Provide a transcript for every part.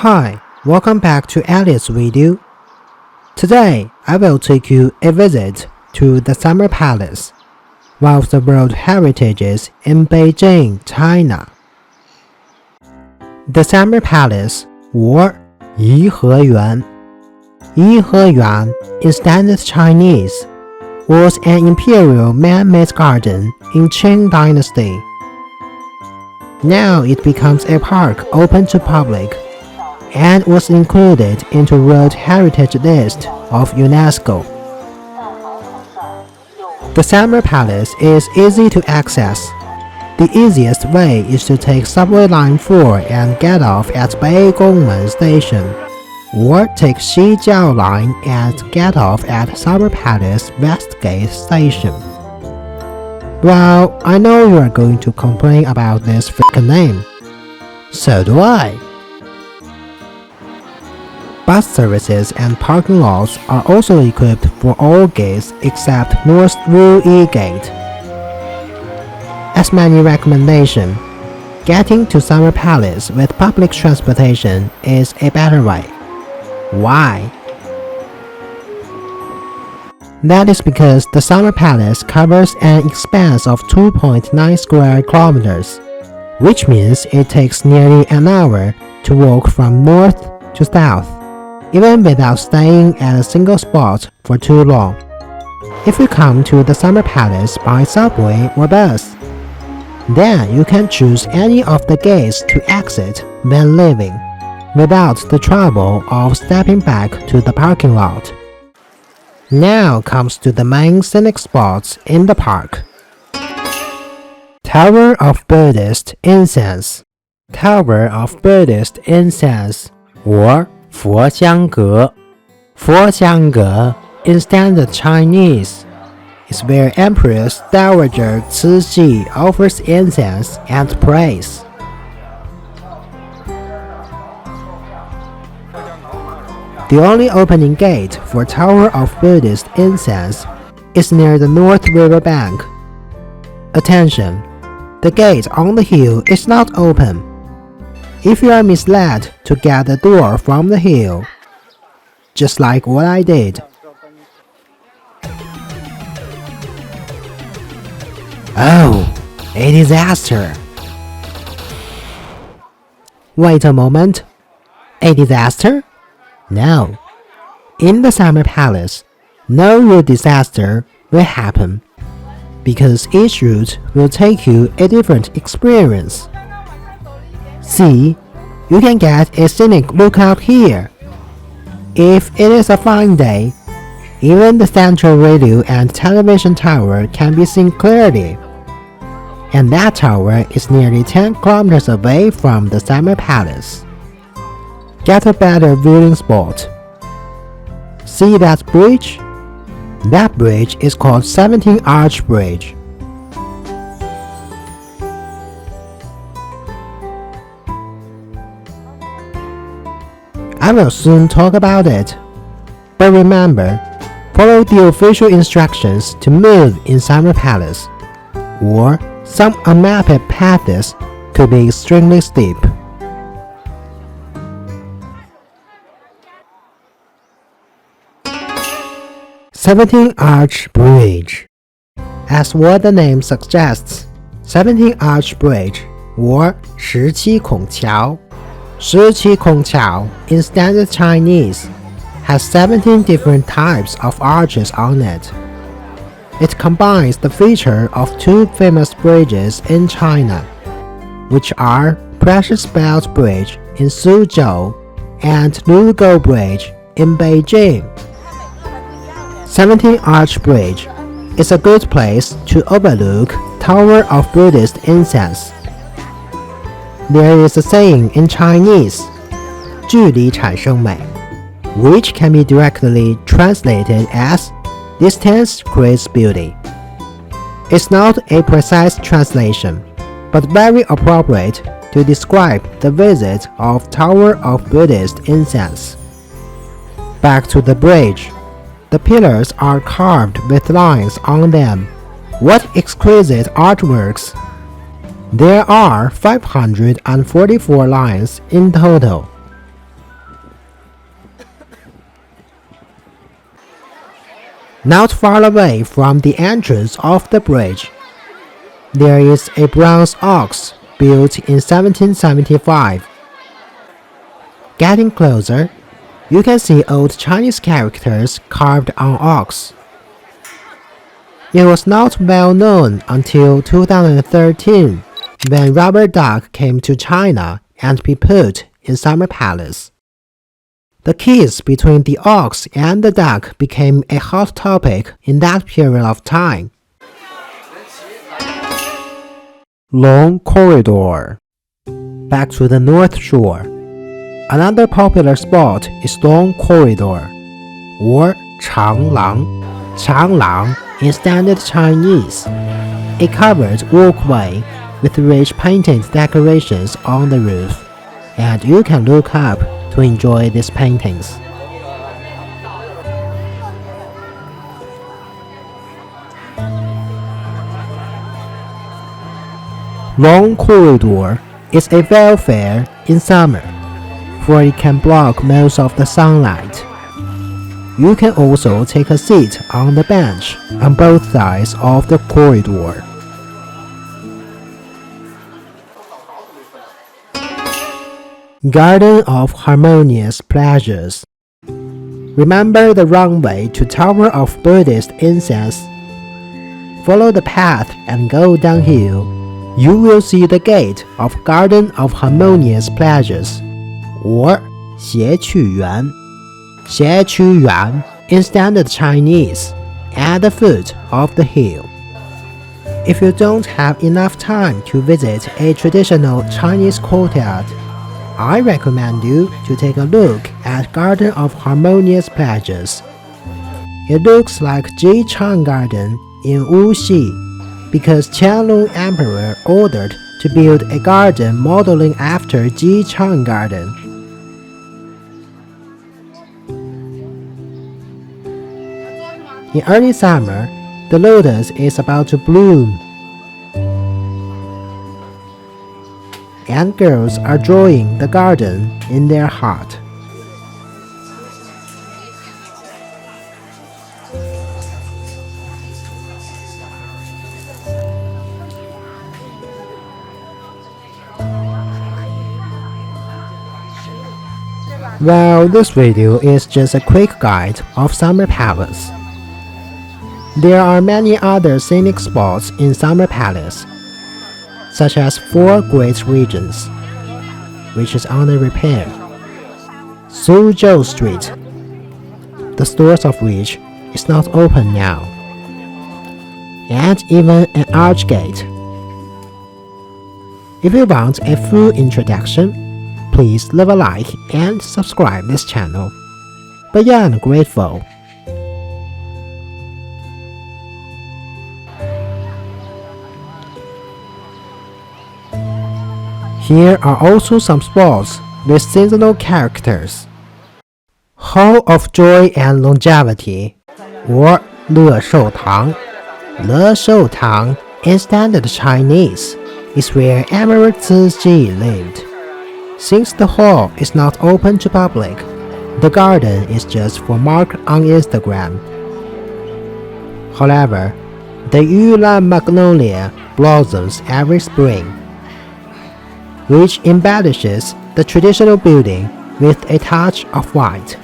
Hi, welcome back to Alice's video. Today, I will take you a visit to the Summer Palace, one of the World Heritages in Beijing, China. The Summer Palace, or Xiequyuan, in standard Chinese, was an imperial man-made garden in Qing Dynasty. Now it becomes a park open to public and was included into World Heritage List of UNESCO. The Summer Palace is easy to access. The easiest way is to take Subway Line 4 and get off at Beijing Station, or take Shiqikongqiao Line and get off at Summer Palace Westgate Station. Well, I know you are going to complain about this freaking name. So do I. Bus services and parking lots are also equipped for all gates except North Wherry Gate. As many recommendation, getting to Summer Palace with public transportation is a better way. Why? That is because the Summer Palace covers an expanse of 2.9 square kilometers, which means it takes nearly an hour to walk from north to south, even without staying at a single spot for too long. If you come to the Summer Palace by subway or bus, then you can choose any of the gates to exit when leaving, without the trouble of stepping back to the parking lot. Now comes to the main scenic spots in the park. Tower of Buddhist Incense, Tower of Buddhist Incense, or Foxiangge. Foxiangge in standard Chinese is where Empress Dowager Cixi offers incense and praise. The only opening gate for Tower of Buddhist Incense is near the North River bank. Attention! The gate on the hill is not open. If you are misled to get the door from the hill, just like what I did. Oh, a disaster! Wait a moment. A disaster? No. In the Summer Palace, no real disaster will happen, because each route will take you a different experience. See, you can get a scenic lookout here. If it is a fine day, even the central radio and television tower can be seen clearly. And that tower is nearly 10 kilometers away from the Summer Palace. Get a better viewing spot. See that bridge? That bridge is called 17 Arch Bridge. I will soon talk about it. But remember, follow the official instructions to move in Summer Palace, or some unmapped paths could be extremely steep. Seventeen Arch Bridge. As what the name suggests, 17 Arch Bridge, or Shiqikongqiao. Shiqikongqiao in standard Chinese has 17 different types of arches on it. It combines the feature of two famous bridges in China, which are Precious Belt Bridge in Suzhou and Lugo Bridge in Beijing. 17 Arch Bridge is a good place to overlook Tower of Buddhist Incense. There is a saying in Chinese, 距离产生美, which can be directly translated as distance creates beauty. It's not a precise translation, but very appropriate to describe the visit of Tower of Buddhist Incense. Back to the bridge. The pillars are carved with lines on them. What exquisite artworks! There are 544 lines in total. Not far away from the entrance of the bridge, there is a bronze ox built in 1775. Getting closer, you can see old Chinese characters carved on ox. It was not well known until 2013 when rubber duck came to China and be put in Summer Palace. The kiss between the ox and the duck became a hot topic in that period of time. Long Corridor. Back to the North Shore. Another popular spot is Long Corridor, or Changlang. Changlang in Standard Chinese, a covered walkway with rich painted decorations on the roof, and you can look up to enjoy these paintings. Long Corridor is a welfare in summer, for it can block most of the sunlight. You can also take a seat on the bench on both sides of the corridor. Garden of Harmonious Pleasures. Remember the runway to Tower of Buddhist Incense? Follow the path and go downhill. You will see the gate of Garden of Harmonious Pleasures, or Xiequyuan. Xiequyuan in Standard Chinese, at the foot of the hill. If you don't have enough time to visit a traditional Chinese courtyard, I recommend you to take a look at Garden of Harmonious Pleasures. It looks like Jichang Garden in Wuxi because Changlang Emperor ordered to build a garden modeling after Jichang Garden. In early summer, the lotus is about to bloom, and girls are drawing the garden in their heart. Well, this video is just a quick guide of Summer Palace. There are many other scenic spots in Summer Palace, such as 4 Great Regions, which is under repair, Suzhou Street, the stores of which is not open now, and even an archgate. If you want a full introduction, please leave a like and subscribe this channel. Beyond grateful. Here are also some spots with seasonal characters. Hall of Joy and Longevity, or Le Shou Tang. Le Shou Tang in Standard Chinese is where Emperor Ziji lived. Since the hall is not open to public, the garden is just for mark on Instagram. However, the Yulan magnolia blossoms every spring, which embellishes the traditional building with a touch of white.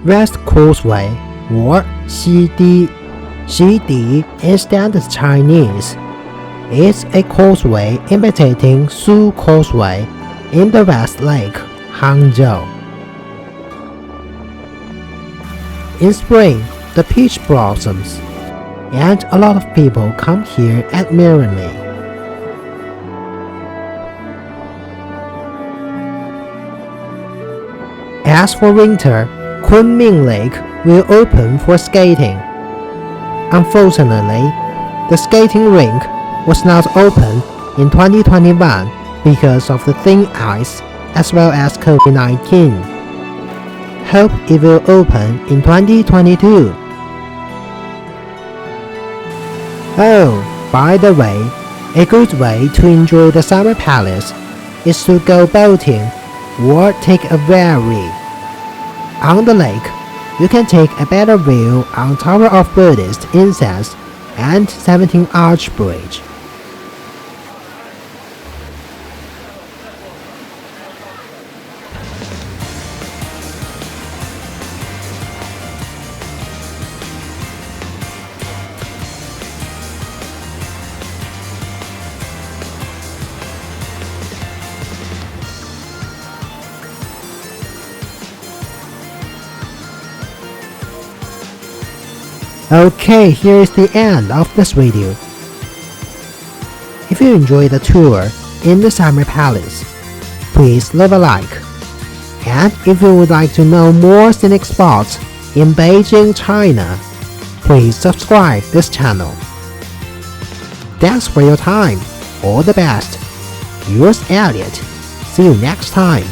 West Causeway, or Xidi in Standard Chinese, is a causeway imitating Su Causeway in the West Lake, Hangzhou. In spring, the peach blossoms, and a lot of people come here admiringly. As for winter, Kunming Lake will open for skating. Unfortunately, the skating rink was not open in 2021 because of the thin ice as well as COVID-19. Hope it will open in 2022. Oh, by the way, A good way to enjoy the summer palace is to go boating or take a wherry. On the lake, you can take a better view on Tower of Buddhist, Incense, and 17 Arch Bridge. Okay, here is the end of this video. If you enjoyed the tour in the Summer Palace, please leave a like. And if you would like to know more scenic spots in Beijing, China, please subscribe this channel. Thanks for your time. All the best. Yours, Elliot. See you next time.